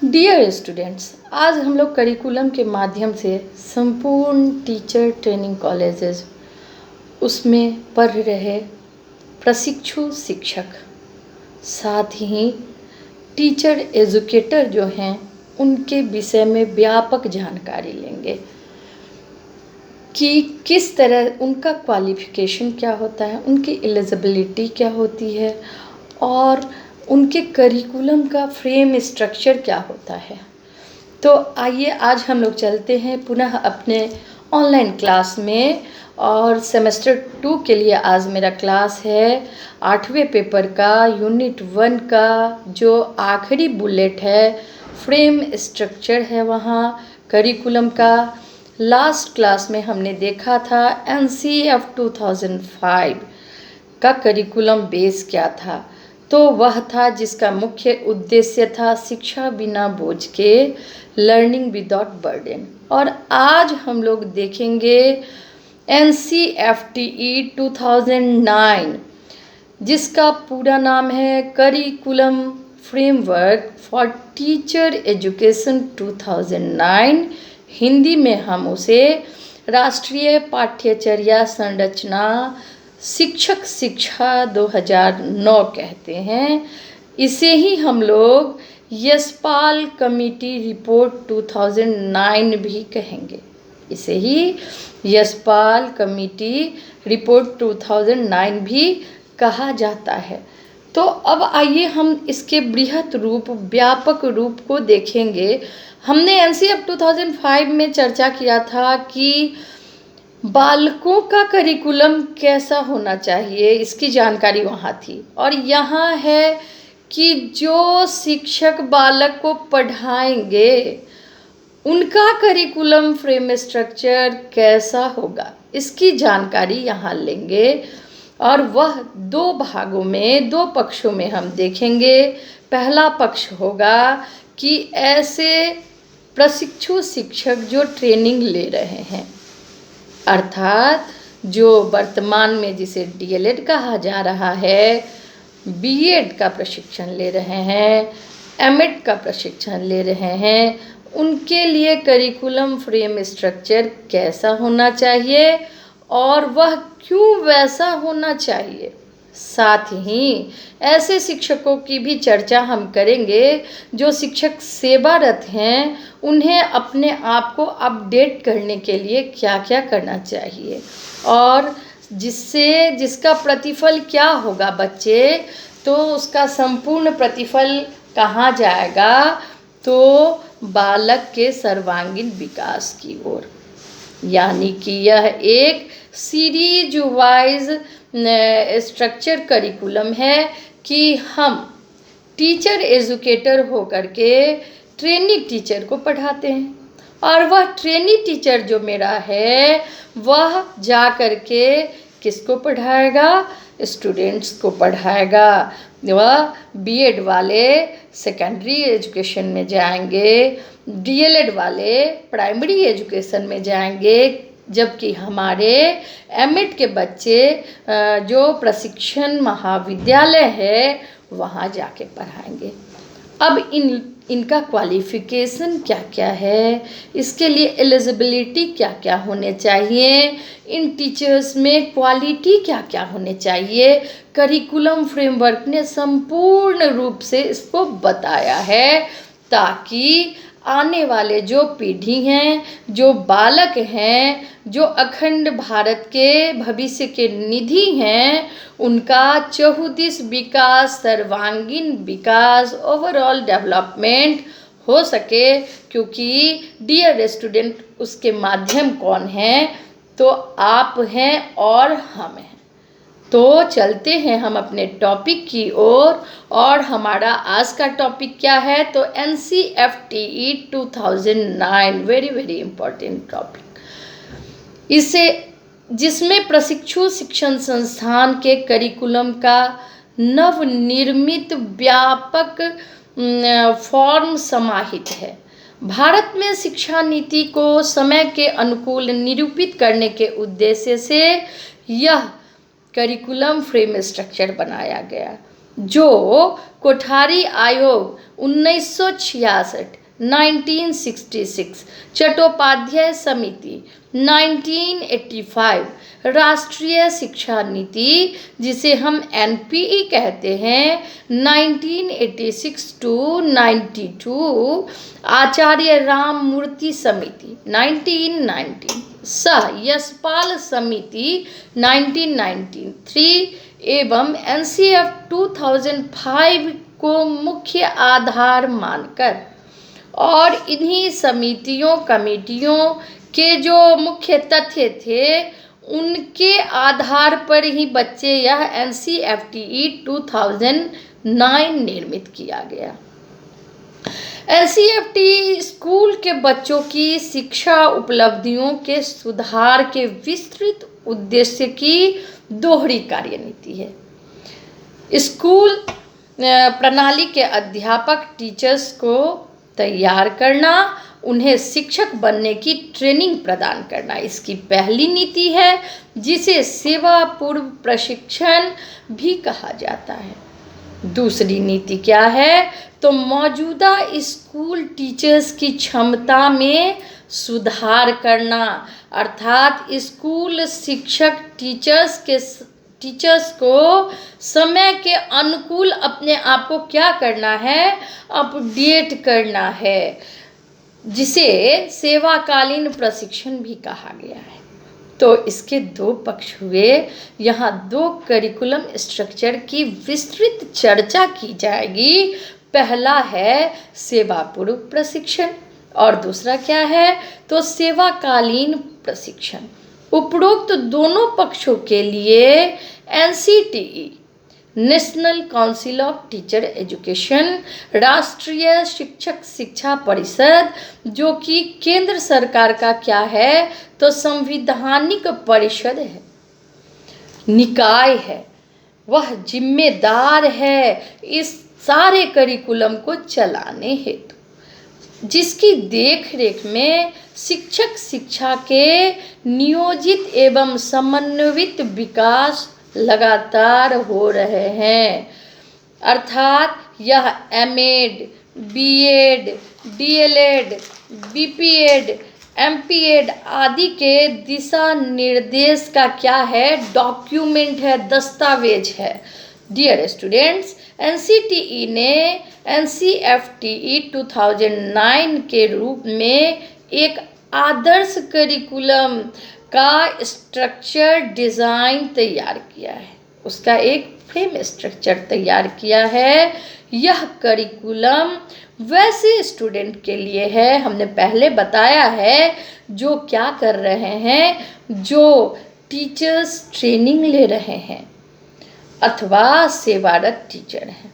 Dear students, आज हम लोग करिकुलम के माध्यम से संपूर्ण टीचर ट्रेनिंग कॉलेजेस उसमें पढ़ रहे प्रशिक्षु शिक्षक, साथ ही टीचर एजुकेटर जो हैं उनके विषय में व्यापक जानकारी लेंगे कि किस तरह उनका क्वालिफ़िकेशन क्या होता है, उनकी एलिजिबिलिटी क्या होती है और उनके करिकुलम का फ्रेम स्ट्रक्चर क्या होता है। तो आइए आज हम लोग चलते हैं पुनः अपने ऑनलाइन क्लास में। और सेमेस्टर 2 के लिए आज मेरा क्लास है 8वें पेपर का यूनिट 1 का जो आखिरी बुलेट है, फ्रेम स्ट्रक्चर है वहाँ करिकुलम का। लास्ट क्लास में हमने देखा था NCF 2005 का करिकुलम बेस क्या था। तो वह था जिसका मुख्य उद्देश्य था शिक्षा बिना बोझ के, लर्निंग विदाउट बर्डन। और आज हम लोग देखेंगे NCFTE 2009 जिसका पूरा नाम है curriculum framework for teacher education 2009। Hindi में हम उसे राष्ट्रीय पाठ्यचर्या संरचना शिक्षक शिक्षा 2009 कहते हैं। इसे ही हम लोग यशपाल कमेटी रिपोर्ट 2009 भी कहेंगे। इसे ही यशपाल कमेटी रिपोर्ट 2009 भी कहा जाता है। तो अब आइए हम इसके बृहत रूप, व्यापक रूप को देखेंगे। हमने NCF 2005 में चर्चा किया था कि बालकों का करिकुलम कैसा होना चाहिए, इसकी जानकारी वहाँ थी। और यहाँ है कि जो शिक्षक बालक को पढ़ाएंगे उनका करिकुलम फ्रेम स्ट्रक्चर कैसा होगा, इसकी जानकारी यहाँ लेंगे। और वह दो भागों में, दो पक्षों में हम देखेंगे। पहला पक्ष होगा कि ऐसे प्रशिक्षु शिक्षक जो ट्रेनिंग ले रहे हैं, अर्थात जो वर्तमान में जिसे DLED कहा जा रहा है, BEd का प्रशिक्षण ले रहे हैं, MEd का प्रशिक्षण ले रहे हैं, उनके लिए करिकुलम फ्रेम स्ट्रक्चर कैसा होना चाहिए और वह क्यों वैसा होना चाहिए। साथ ही ऐसे शिक्षकों की भी चर्चा हम करेंगे जो शिक्षक सेवारत हैं, उन्हें अपने आप को अपडेट करने के लिए क्या क्या करना चाहिए और जिसका प्रतिफल क्या होगा बच्चे, तो उसका संपूर्ण प्रतिफल कहाँ जाएगा, तो बालक के सर्वांगीण विकास की ओर। यानी कि यह एक सीरीज वाइज स्ट्रक्चर करिकुलम है कि हम टीचर एजुकेटर होकर के ट्रेनी टीचर को पढ़ाते हैं। और वह ट्रेनी टीचर जो मेरा है वह जा कर के किसको पढ़ाएगा, स्टूडेंट्स को पढ़ाएगा। वह BEd वाले सेकेंडरी एजुकेशन में जाएंगे, DLED वाले प्राइमरी एजुकेशन में जाएंगे, जबकि हमारे MEd के बच्चे जो प्रशिक्षण महाविद्यालय है वहाँ जाके पढ़ाएंगे। अब इनका क्वालिफ़िकेशन क्या क्या है, इसके लिए एलिजिबिलिटी क्या क्या होने चाहिए, इन टीचर्स में क्वालिटी क्या क्या होने चाहिए, करिकुलम फ्रेमवर्क ने संपूर्ण रूप से इसको बताया है, ताकि आने वाले जो पीढ़ी हैं, जो बालक हैं, जो अखंड भारत के भविष्य के निधि हैं, उनका चहुदिश विकास, सर्वांगीण विकास, ओवरऑल डेवलपमेंट हो सके। क्योंकि डियर स्टूडेंट, उसके माध्यम कौन हैं, तो आप हैं और हम हैं। तो चलते हैं हम अपने टॉपिक की ओर। और हमारा आज का टॉपिक क्या है, तो NCFTE 2009, very very important topic. इसे जिसमें प्रशिक्षु शिक्षण संस्थान के करिकुलम का नवनिर्मित व्यापक फॉर्म समाहित है। भारत में शिक्षा नीति को समय के अनुकूल निरूपित करने के उद्देश्य से यह करिकुलम फ्रेम स्ट्रक्चर बनाया गया। जो कोठारी आयोग 1966, 1966, चट्टोपाध्याय समिति 1985, राष्ट्रीय शिक्षा नीति जिसे हम एनपीई कहते हैं 1986 टू 92, आचार्य राम मूर्ति समिति 1990, सह यशपाल समिति 1993 एवं एनसीएफ 2005 को मुख्य आधार मानकर और इन्हीं समितियों कमेटियों के जो मुख्य तथ्य थे उनके आधार पर ही बच्चे यह एनसीएफटीई 2009 निर्मित किया गया। एनसीएफटी स्कूल के बच्चों की शिक्षा उपलब्धियों के सुधार के विस्तृत उद्देश्य की दोहरी कार्यनीति है। स्कूल प्रणाली के अध्यापक टीचर्स को तैयार करना, उन्हें शिक्षक बनने की ट्रेनिंग प्रदान करना इसकी पहली नीति है, जिसे सेवा पूर्व प्रशिक्षण भी कहा जाता है। दूसरी नीति क्या है तो मौजूदा स्कूल टीचर्स की क्षमता में सुधार करना, अर्थात स्कूल शिक्षक टीचर्स को समय के अनुकूल अपने आप को क्या करना है, अपडेट करना है, जिसे सेवाकालीन प्रशिक्षण भी कहा गया है। तो इसके दो पक्ष हुए। यहाँ दो करिकुलम स्ट्रक्चर की विस्तृत चर्चा की जाएगी। पहला है सेवा पूर्व प्रशिक्षण और दूसरा क्या है तो सेवाकालीन प्रशिक्षण। उपरोक्त दोनों पक्षों के लिए NCTE national council of teacher education, राष्ट्रीय शिक्षक शिक्षा परिषद, जो कि केंद्र सरकार का क्या है तो संवैधानिक परिषद है, निकाय है, वह जिम्मेदार है इस सारे करिकुलम को चलाने हेतु, जिसकी देखरेख में शिक्षक शिक्षा के नियोजित एवं समन्वित विकास लगातार हो रहे हैं। अर्थात यह MEd, BEd, DElEd, BPEd, MPEd आदि के दिशा निर्देश का क्या है, डॉक्यूमेंट है, दस्तावेज है। डियर स्टूडेंट्स, एनसीटीई ने एनसीएफटीई 2009 के रूप में एक आदर्श करिकुलम का स्ट्रक्चर डिज़ाइन तैयार किया है, उसका एक फ्रेम स्ट्रक्चर तैयार किया है। यह करिकुलम वैसे स्टूडेंट के लिए है, हमने पहले बताया है, जो क्या कर रहे हैं, जो टीचर्स ट्रेनिंग ले रहे हैं अथवा सेवारत टीचर हैं।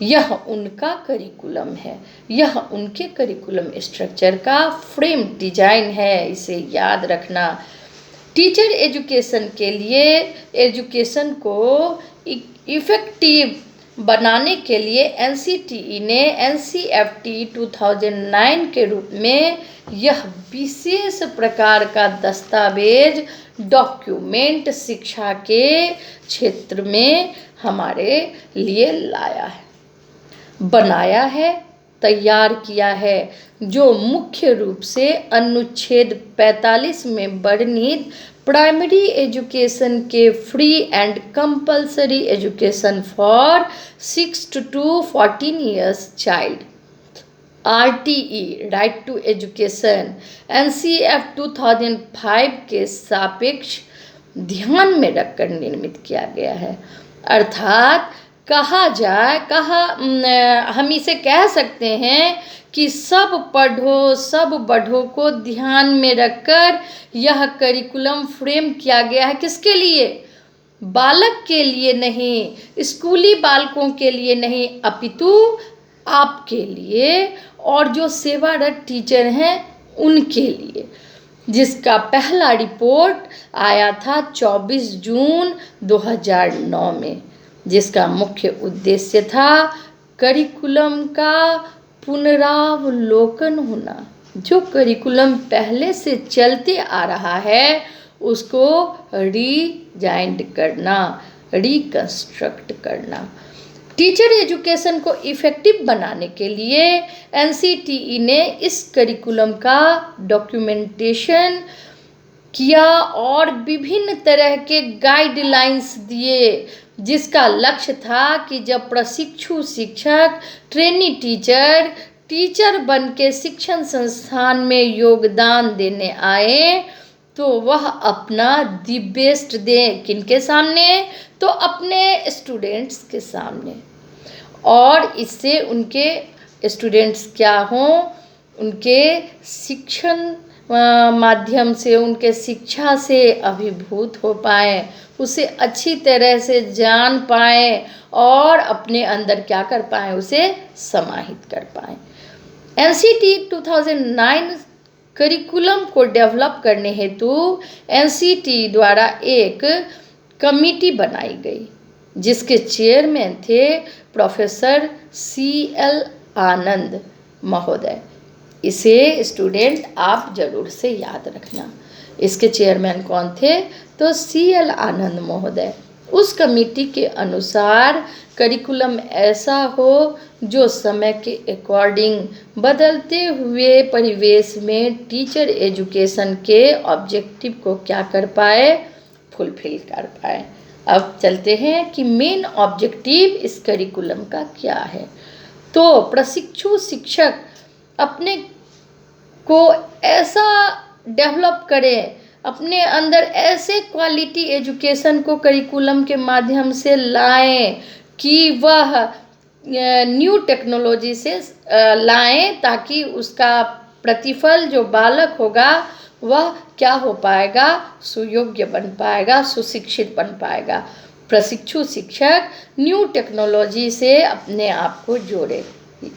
यह उनका करिकुलम है, यह उनके करिकुलम स्ट्रक्चर का फ्रेम डिजाइन है, इसे याद रखना। टीचर एजुकेशन के लिए एजुकेशन को इफेक्टिव बनाने के लिए एनसीटीई ने एनसीएफटी 2009 के रूप में यह विशेष प्रकार का दस्तावेज डॉक्यूमेंट शिक्षा के क्षेत्र में हमारे लिए लाया है, बनाया है, तैयार किया है, जो मुख्य रूप से अनुच्छेद 45 में वर्णित प्राइमरी एजुकेशन के free and compulsory education for 6 to 14 years child, RTE right to education, NCF 2005 के सापेक्ष ध्यान में रखकर निर्मित किया गया है। अर्थात हम इसे कह सकते हैं कि सब बढ़ो को ध्यान में रखकर यह करिकुलम फ्रेम किया गया है। किसके लिए? बालक के लिए नहीं, स्कूली बालकों के लिए नहीं, अपितु आपके लिए और जो सेवारत टीचर हैं उनके लिए, जिसका पहला रिपोर्ट आया था 24 जून 2009 में, जिसका मुख्य उद्देश्य था करिकुलम का पुनरावलोकन होना। जो करिकुलम पहले से चलते आ रहा है उसको रीजाइंड करना, रिकंस्ट्रक्ट करना। टीचर एजुकेशन को इफ़ेक्टिव बनाने के लिए एनसीटीई ने इस करिकुलम का डॉक्यूमेंटेशन किया और विभिन्न तरह के गाइडलाइंस दिए, जिसका लक्ष्य था कि जब प्रशिक्षु शिक्षक ट्रेनी टीचर बन के शिक्षण संस्थान में योगदान देने आए तो वह अपना दी बेस्ट दें। किनके सामने? तो अपने स्टूडेंट्स के सामने, और इससे उनके स्टूडेंट्स क्या हों, उनके शिक्षण माध्यम से, उनके शिक्षा से अभिभूत हो पाएँ, उसे अच्छी तरह से जान पाएँ और अपने अंदर क्या कर पाएँ, उसे समाहित कर पाएँ। एनसीटी 2009 करिकुलम को डेवलप करने हेतु एनसीटी द्वारा एक कमिटी बनाई गई, जिसके चेयरमैन थे प्रोफेसर CL आनंद महोदय। इसे स्टूडेंट आप जरूर से याद रखना। इसके चेयरमैन कौन थे? तो CL आनंद महोदय। उस कमेटी के अनुसार करिकुलम ऐसा हो जो समय के अकॉर्डिंग बदलते हुए परिवेश में टीचर एजुकेशन के ऑब्जेक्टिव को क्या कर पाए, फुलफिल कर पाए। अब चलते हैं कि मेन ऑब्जेक्टिव इस करिकुलम का क्या है। तो प्रशिक्षु शिक्षक अपने को ऐसा डेवलप करें, अपने अंदर ऐसे क्वालिटी एजुकेशन को करिकुलम के माध्यम से लाएं कि वह न्यू टेक्नोलॉजी से लाएं, ताकि उसका प्रतिफल जो बालक होगा वह क्या हो पाएगा, सुयोग्य बन पाएगा, सुशिक्षित बन पाएगा। प्रशिक्षु शिक्षक न्यू टेक्नोलॉजी से अपने आप को जोड़े,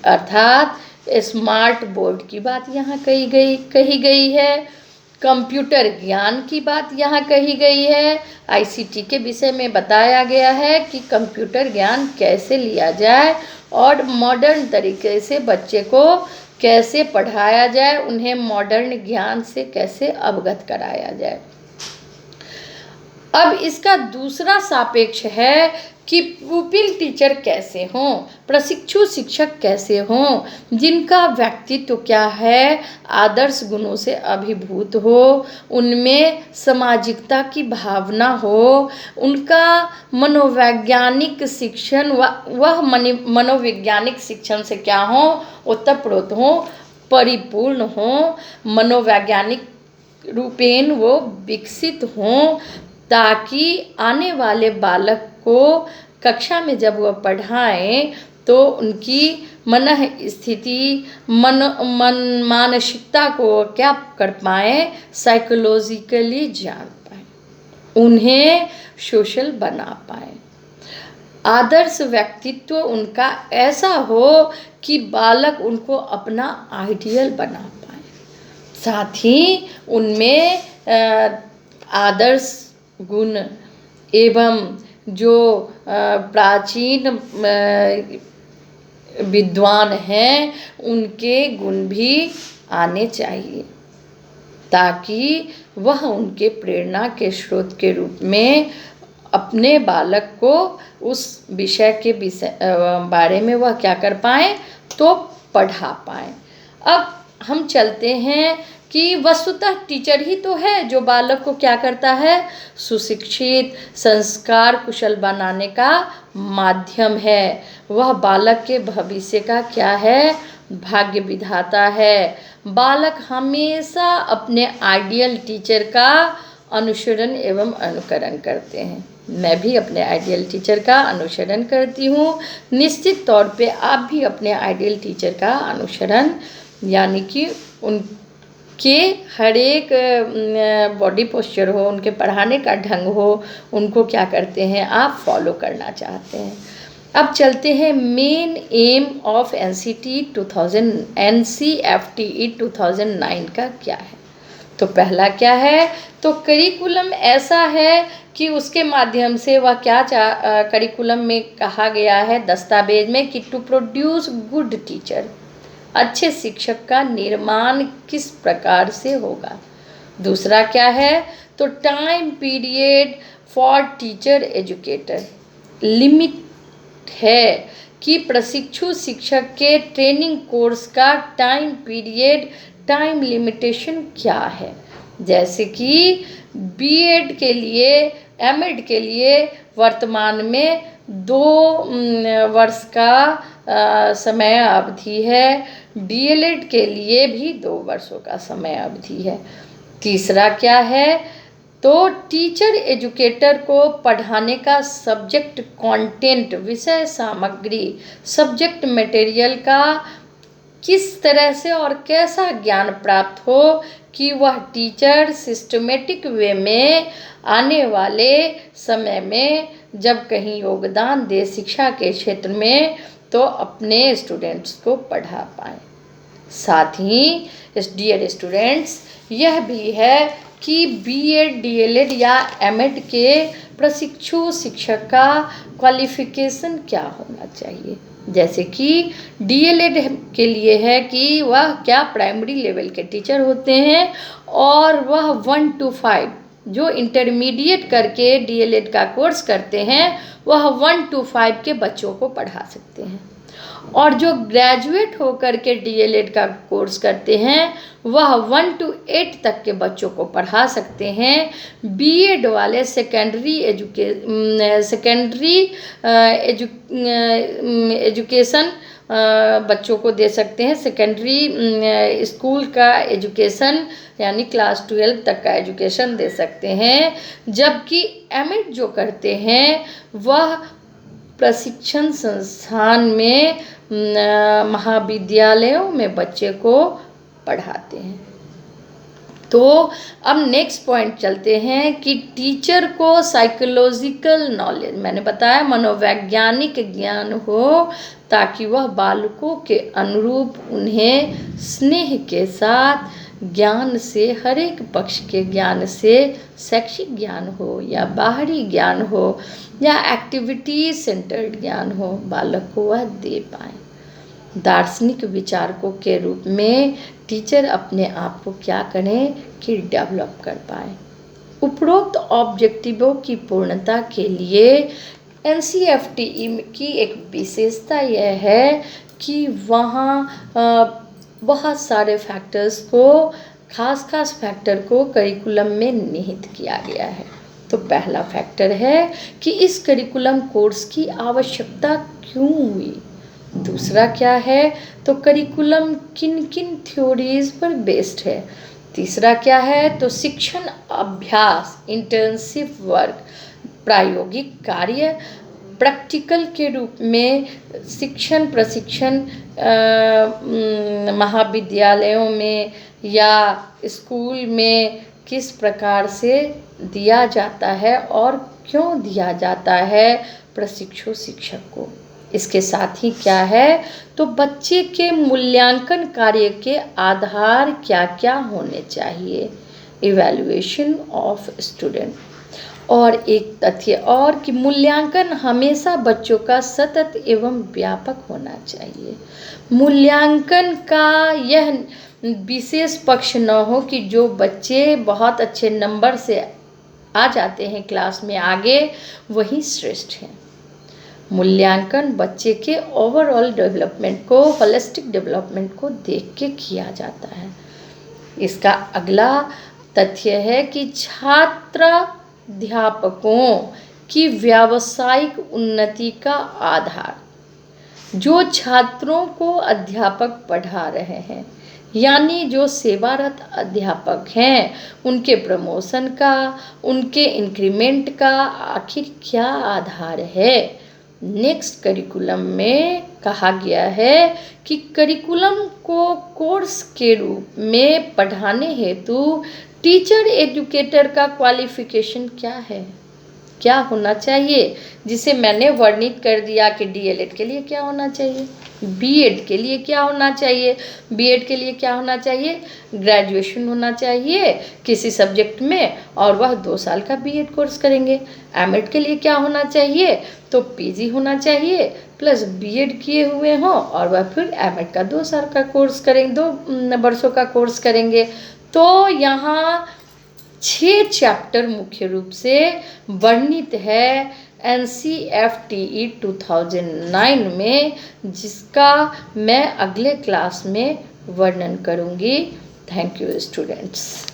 अर्थात स्मार्ट बोर्ड की बात यहाँ कही गई है, कंप्यूटर ज्ञान की बात यहाँ कही गई है, आईसीटी के विषय में बताया गया है कि कंप्यूटर ज्ञान कैसे लिया जाए और मॉडर्न तरीके से बच्चे को कैसे पढ़ाया जाए, उन्हें मॉडर्न ज्ञान से कैसे अवगत कराया जाए। अब इसका दूसरा सापेक्ष है कि पुपिल टीचर कैसे हों, प्रशिक्षु शिक्षक कैसे हों, जिनका व्यक्तित्व क्या है, आदर्श गुणों से अभिभूत हो, उनमें सामाजिकता की भावना हो, उनका मनोवैज्ञानिक शिक्षण वह मनोवैज्ञानिक शिक्षण से क्या हो, ओतप्रोत हो, परिपूर्ण हो, मनोवैज्ञानिक रूपेण वो विकसित हों, ताकि आने वाले बालक को कक्षा में जब वह पढ़ाएं तो उनकी मन स्थिति मानसिकता को क्या कर पाएँ, साइकोलॉजिकली जान पाएँ, उन्हें सोशल बना पाएँ। आदर्श व्यक्तित्व उनका ऐसा हो कि बालक उनको अपना आइडियल बना पाए, साथ ही उनमें आदर्श गुण एवं जो प्राचीन विद्वान हैं उनके गुण भी आने चाहिए, ताकि वह उनके प्रेरणा के स्रोत के रूप में अपने बालक को उस विषय के बारे में वह क्या कर पाएँ, तो पढ़ा पाएँ। अब हम चलते हैं कि वस्तुतः टीचर ही तो है जो बालक को क्या करता है, सुशिक्षित संस्कार कुशल बनाने का माध्यम है। वह बालक के भविष्य का क्या है, भाग्य विधाता है। बालक हमेशा अपने आइडियल टीचर का अनुसरण एवं अनुकरण करते हैं। मैं भी अपने आइडियल टीचर का अनुसरण करती हूँ। निश्चित तौर पे आप भी अपने आइडियल टीचर का अनुसरण, यानी कि उनके हर एक बॉडी पोस्चर हो, उनके पढ़ाने का ढंग हो, उनको क्या करते हैं, आप फॉलो करना चाहते हैं। अब चलते हैं मेन एम ऑफ एनसीटी 2009 का क्या है। तो पहला क्या है, तो करिकुलम ऐसा है कि उसके माध्यम से वह क्या करिकुलम में कहा गया है दस्तावेज में कि टू प्रोड्यूस गुड टीचर, अच्छे शिक्षक का निर्माण किस प्रकार से होगा। दूसरा क्या है, तो time period for teacher educator, है कि प्रशिक्षु शिक्षक के ट्रेनिंग कोर्स का टाइम पीरियड, टाइम लिमिटेशन क्या है। जैसे कि बीएड के लिए, एमएड के लिए वर्तमान में 2 वर्ष का समय अवधि है। डीएलएड के लिए भी 2 वर्षों का समय अवधि है। तीसरा क्या है, तो टीचर एजुकेटर को पढ़ाने का सब्जेक्ट कंटेंट, विषय सामग्री, सब्जेक्ट मटेरियल का किस तरह से और कैसा ज्ञान प्राप्त हो कि वह टीचर सिस्टमेटिक वे में आने वाले समय में जब कहीं योगदान दे शिक्षा के क्षेत्र में, तो अपने स्टूडेंट्स को पढ़ा पाए। साथ ही डियर स्टूडेंट्स, यह भी है कि बीएड, डीएलएड या एमएड के प्रशिक्षु शिक्षक का क्वालिफिकेशन क्या होना चाहिए। जैसे कि डीएलएड के लिए है कि वह क्या प्राइमरी लेवल के टीचर होते हैं और वह 1 to 5 जो इंटरमीडिएट करके डीएलएड का कोर्स करते हैं वह 1 to 5 के बच्चों को पढ़ा सकते हैं, और जो ग्रेजुएट होकर के डीएलएड का कोर्स करते हैं वह 1 to 8 तक के बच्चों को पढ़ा सकते हैं। बीएड वाले सेकेंडरी एजुकेशन बच्चों को दे सकते हैं, सेकेंडरी स्कूल का एजुकेशन यानी क्लास 12 तक का एजुकेशन दे सकते हैं। जबकि एमएड जो करते हैं वह प्रशिक्षण संस्थान में, महाविद्यालयों में बच्चे को पढ़ाते हैं। तो अब नेक्स्ट पॉइंट चलते हैं कि टीचर को साइकोलॉजिकल नॉलेज, मैंने बताया मनोवैज्ञानिक ज्ञान हो ताकि वह बालकों के अनुरूप उन्हें स्नेह के साथ ज्ञान से, हर एक पक्ष के ज्ञान से, शैक्षिक ज्ञान हो या बाहरी ज्ञान हो या एक्टिविटी सेंटर्ड ज्ञान हो, बालक को वह दे पाए। दार्शनिक विचारकों के रूप में टीचर अपने आप को क्या करें कि डेवलप कर पाए। उपरोक्त ऑब्जेक्टिवों की पूर्णता के लिए एनसीईआरटी की एक विशेषता यह है कि वहाँ बहुत सारे फैक्टर्स को, खास फैक्टर को करिकुलम में निहित किया गया है। तो पहला फैक्टर है कि इस करिकुलम कोर्स की आवश्यकता क्यों हुई। दूसरा क्या है, तो करिकुलम किन किन थ्योरीज पर बेस्ड है। तीसरा क्या है, तो शिक्षण अभ्यास, इंटर्नशिप वर्क, प्रायोगिक कार्य, प्रैक्टिकल के रूप में शिक्षण प्रशिक्षण महाविद्यालयों में या स्कूल में किस प्रकार से दिया जाता है और क्यों दिया जाता है प्रशिक्षु शिक्षक को। इसके साथ ही क्या है, तो बच्चे के मूल्यांकन कार्य के आधार क्या क्या होने चाहिए, इवैल्यूएशन ऑफ स्टूडेंट। और एक तथ्य और कि मूल्यांकन हमेशा बच्चों का सतत एवं व्यापक होना चाहिए। मूल्यांकन का यह विशेष पक्ष न हो कि जो बच्चे बहुत अच्छे नंबर से आ जाते हैं क्लास में आगे वही श्रेष्ठ हैं। मूल्यांकन बच्चे के ओवरऑल डेवलपमेंट को, होलिस्टिक डेवलपमेंट को देख के किया जाता है। इसका अगला तथ्य है कि छात्राध्यापकों की व्यावसायिक उन्नति का आधार, जो छात्रों को अध्यापक पढ़ा रहे हैं यानी जो सेवारत अध्यापक हैं, उनके प्रमोशन का, उनके इंक्रीमेंट का आखिर क्या आधार है। नेक्स्ट करिकुलम में कहा गया है कि करिकुलम को कोर्स के रूप में पढ़ाने हेतु टीचर एजुकेटर का क्वालिफिकेशन क्या है, क्या होना चाहिए, जिसे मैंने वर्णित कर दिया कि डीएलएड के लिए क्या होना चाहिए, बीएड के लिए क्या होना चाहिए। बीएड के लिए क्या होना चाहिए, ग्रेजुएशन होना चाहिए किसी सब्जेक्ट में और वह 2 साल का बीएड कोर्स करेंगे। एमएड के लिए क्या होना चाहिए, तो पीजी होना चाहिए प्लस बीएड किए हुए हों और वह फिर एमएड का 2 साल का कोर्स करेंगे, 2 वर्षों का कोर्स करेंगे। तो यहाँ 6 चैप्टर मुख्य रूप से वर्णित है NCFTE 2009 में, जिसका मैं अगले क्लास में वर्णन करूँगी। Thank you students.